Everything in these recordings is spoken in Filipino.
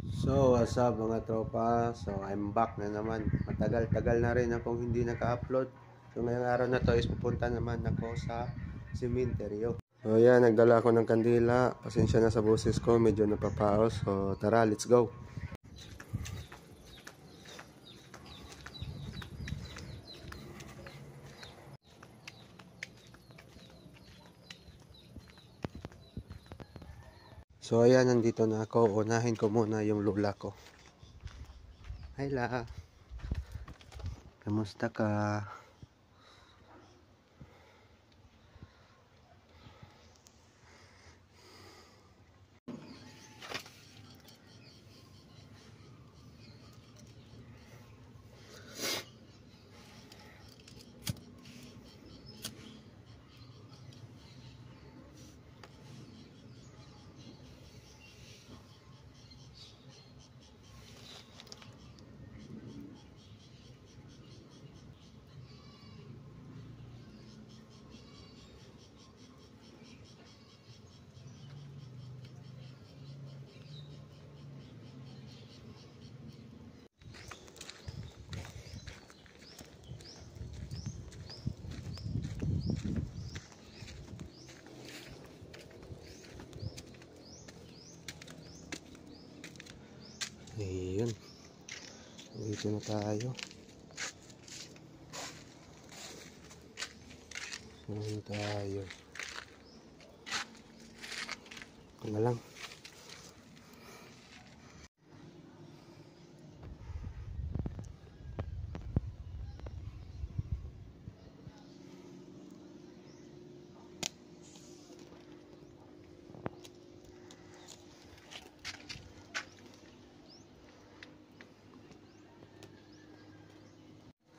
So, what's up mga tropa? So, I'm back na naman. Matagal-tagal na rin akong hindi naka-upload. So, ngayong araw na to is pupunta naman ako sa sementeryo. So, yan, nagdala ako ng kandila. Pasensya na sa boses ko, medyo napapaos. So, tara, let's go. So, ayan, nandito na ako. Unahin ko muna yung lula ko. Hi, La. Kamusta ka? Ayun. Dito na tayo. Saan tayo? Ito na lang.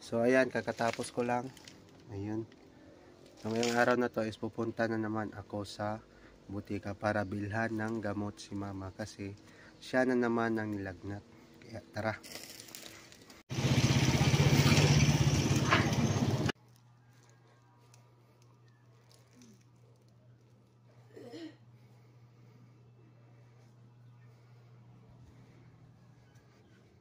So ayan, kakatapos ko lang. Ayun. So ngayong araw na to is pupunta na naman ako sa butika para bilhan ng gamot si mama kasi siya na naman ang nilagnat. Kaya tara.